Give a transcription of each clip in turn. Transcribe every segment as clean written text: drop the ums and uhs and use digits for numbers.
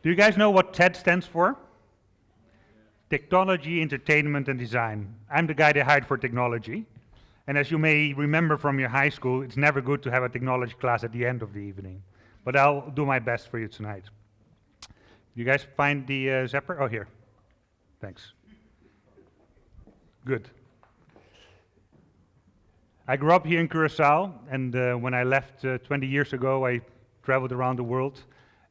Do you guys know what TED stands for? Technology, Entertainment, and Design. I'm the guy they hired for technology. And as you may remember from your high school, it's never good to have a technology class at the end of the evening. But I'll do my best for you tonight. You guys find the zapper? Oh, here. Thanks. Good. I grew up here in Curacao, and when I left 20 years ago, I traveled around the world.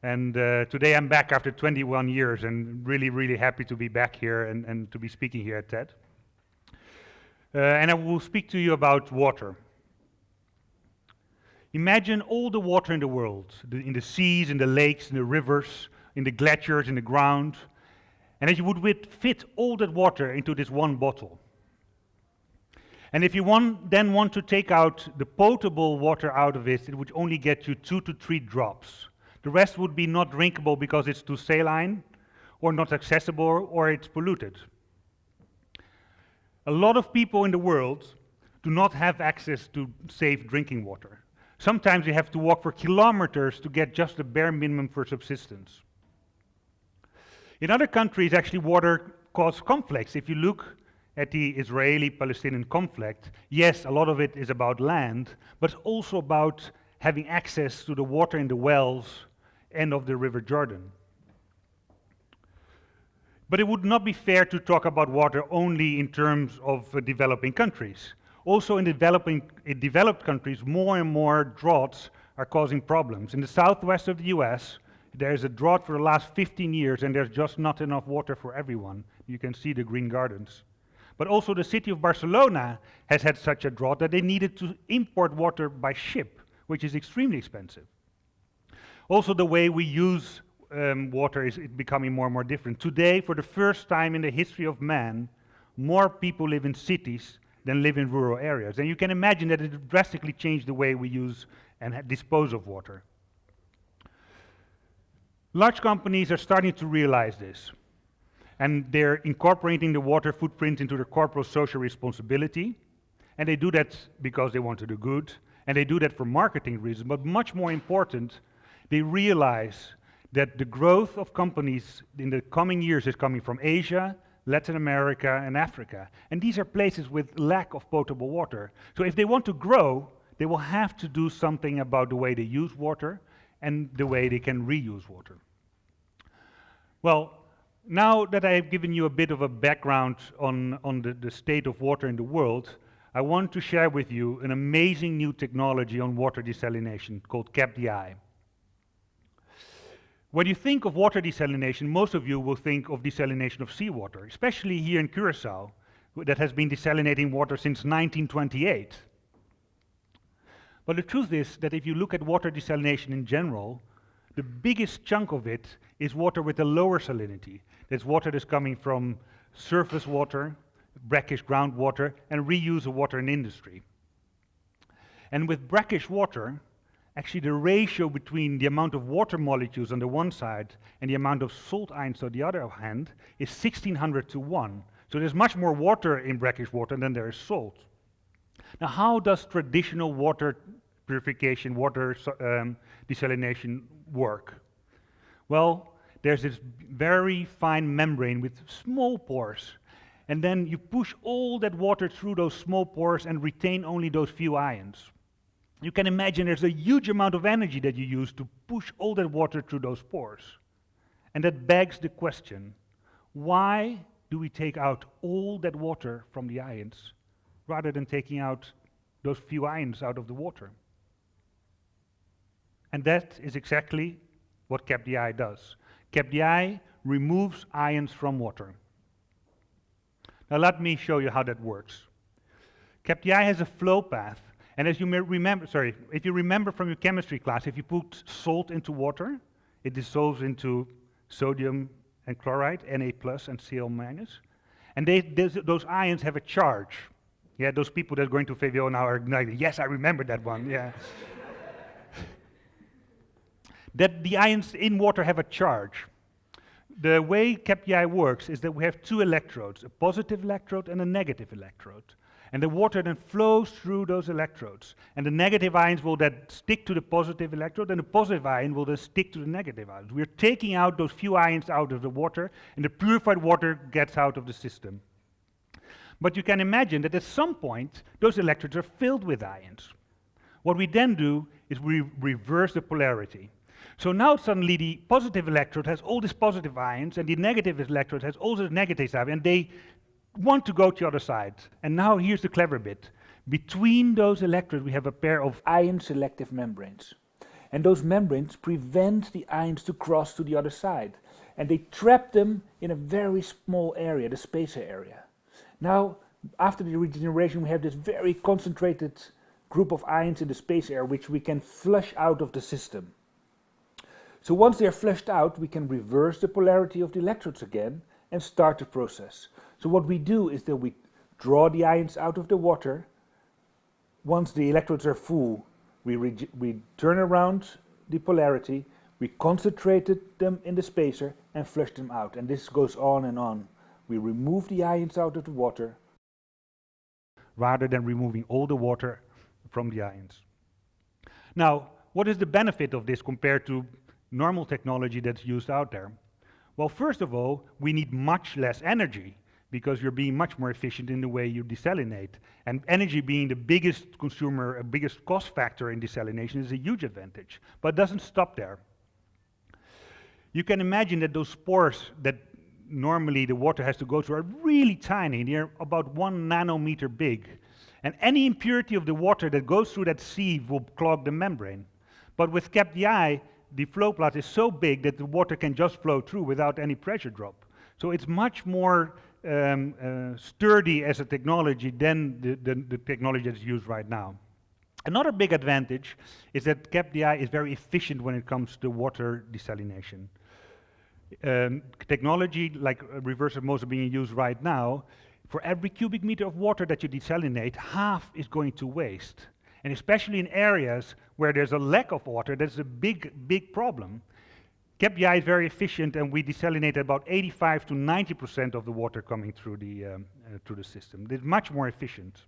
And today I'm back after 21 years, and really, really happy to be back here and to be speaking here at TED. And I will speak to you about water. Imagine all the water in the world, in the seas, in the lakes, in the rivers, in the glaciers, in the ground, and that you would fit all that water into this one bottle. And if you then want to take out the potable water out of it would only get you 2 to 3 drops. The rest would be not drinkable because it's too saline, or not accessible, or it's polluted. A lot of people in the world do not have access to safe drinking water. Sometimes you have to walk for kilometers to get just the bare minimum for subsistence. In other countries, actually, water causes conflicts. If you look at the Israeli-Palestinian conflict, yes, a lot of it is about land, but also about having access to the water in the wells and of the River Jordan. But it would not be fair to talk about water only in terms of developing countries. Also in developed countries, more and more droughts are causing problems. In the southwest of the US, there is a drought for the last 15 years and there's just not enough water for everyone. You can see the green gardens. But also the city of Barcelona has had such a drought that they needed to import water by ship, which is extremely expensive. Also the way we use water is becoming more and more different. Today, for the first time in the history of man, more people live in cities than live in rural areas. And you can imagine that it drastically changed the way we use and dispose of water. Large companies are starting to realize this. And they're incorporating the water footprint into their corporate social responsibility. And they do that because they want to do good. And they do that for marketing reasons. But much more important, they realize that the growth of companies in the coming years is coming from Asia, Latin America, and Africa. And these are places with lack of potable water. So if they want to grow, they will have to do something about the way they use water and the way they can reuse water. Well, now that I have given you a bit of a background on the state of water in the world, I want to share with you an amazing new technology on water desalination called CAD. When you think of water desalination, most of you will think of desalination of seawater, especially here in Curacao, that has been desalinating water since 1928. But the truth is that if you look at water desalination in general, the biggest chunk of it is water with a lower salinity. That's water that's coming from surface water, brackish groundwater, and reuse of water in industry. And with brackish water, actually the ratio between the amount of water molecules on the one side and the amount of salt ions on the other hand is 1600 to 1. So there's much more water in brackish water than there is salt. Now how does traditional water purification, water desalination work? Well, there's this very fine membrane with small pores, and then you push all that water through those small pores and retain only those few ions. You can imagine there's a huge amount of energy that you use to push all that water through those pores. And that begs the question, why do we take out all that water from the ions rather than taking out those few ions out of the water? And that is exactly what CAD does. CAD removes ions from water. Now let me show you how that works. CAD has a flow path. And as you may remember, if you remember from your chemistry class, if you put salt into water, it dissolves into sodium and chloride, Na+ and Cl-. And those ions have a charge. Yeah, those people that are going to VWO now are ignited. Yes, I remember that one, yeah. That the ions in water have a charge. The way CAD works is that we have 2 electrodes, a positive electrode and a negative electrode. And the water then flows through those electrodes. And the negative ions will then stick to the positive electrode, and the positive ion will then stick to the negative ions. We're taking out those few ions out of the water, and the purified water gets out of the system. But you can imagine that at some point, those electrodes are filled with ions. What we then do is we reverse the polarity. So now suddenly the positive electrode has all these positive ions, and the negative electrode has all these negative ions, and they want to go to the other side. And now here's the clever bit. Between those electrodes, we have a pair of ion-selective membranes. And those membranes prevent the ions to cross to the other side. And they trap them in a very small area, the spacer area. Now, after the regeneration, we have this very concentrated group of ions in the spacer area, which we can flush out of the system. So once they are flushed out, we can reverse the polarity of the electrodes again and start the process. So what we do is that we draw the ions out of the water. Once the electrodes are full, we turn around the polarity, we concentrated them in the spacer and flush them out. And this goes on and on. We remove the ions out of the water rather than removing all the water from the ions. Now, what is the benefit of this compared to normal technology that's used out there? Well, first of all, we need much less energy because you're being much more efficient in the way you desalinate. And energy being the biggest consumer, biggest cost factor in desalination is a huge advantage, but it doesn't stop there. You can imagine that those pores that normally the water has to go through are really tiny. They're about 1 nanometer big. And any impurity of the water that goes through that sieve will clog the membrane. But with CAD, the flow path is so big that the water can just flow through without any pressure drop. So it's much more sturdy as a technology than the technology that's used right now. Another big advantage is that CAD is very efficient when it comes to water desalination. Technology like reverse osmosis being used right now, for every cubic meter of water that you desalinate, half is going to waste. And especially in areas where there's a lack of water, that's a big problem. CAD is very efficient, and we desalinate about 85 to 90% of the water coming through the system. It's much more efficient.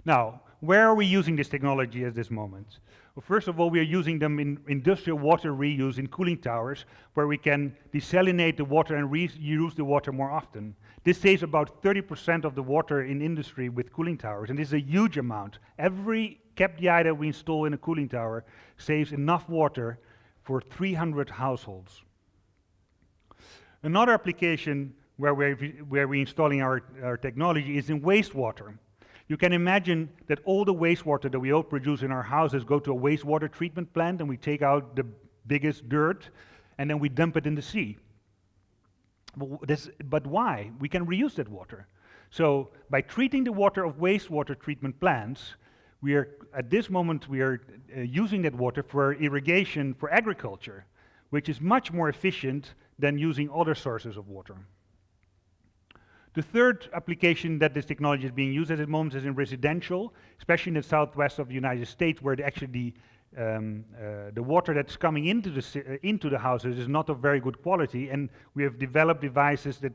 Now, where are we using this technology at this moment? Well, first of all, we are using them in industrial water reuse in cooling towers, where we can desalinate the water and reuse the water more often. This saves about 30% of the water in industry with cooling towers, and this is a huge amount. Every CAD that we install in a cooling tower saves enough water for 300 households. Another application where we're installing our technology is in wastewater. You can imagine that all the wastewater that we all produce in our houses go to a wastewater treatment plant, and we take out the biggest dirt, and then we dump it in the sea. But why? We can reuse that water. So by treating the water of wastewater treatment plants, at this moment we are using that water for irrigation for agriculture, which is much more efficient than using other sources of water. The third application that this technology is being used at the moment is in residential, especially in the southwest of the United States, where the water that's coming into the houses is not of very good quality, and we have developed devices that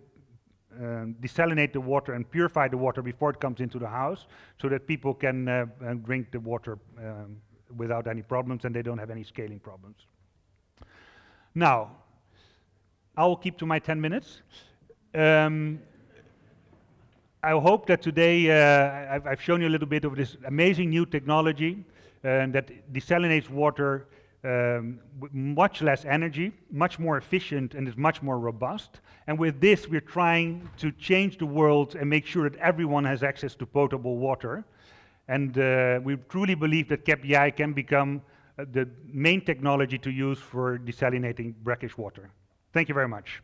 desalinate the water and purify the water before it comes into the house, so that people can drink the water without any problems, and they don't have any scaling problems. Now, I will keep to my 10 minutes. I hope that today I've shown you a little bit of this amazing new technology that desalinates water with much less energy, much more efficient, and is much more robust. And with this, we're trying to change the world and make sure that everyone has access to potable water. And we truly believe that CAD can become the main technology to use for desalinating brackish water. Thank you very much.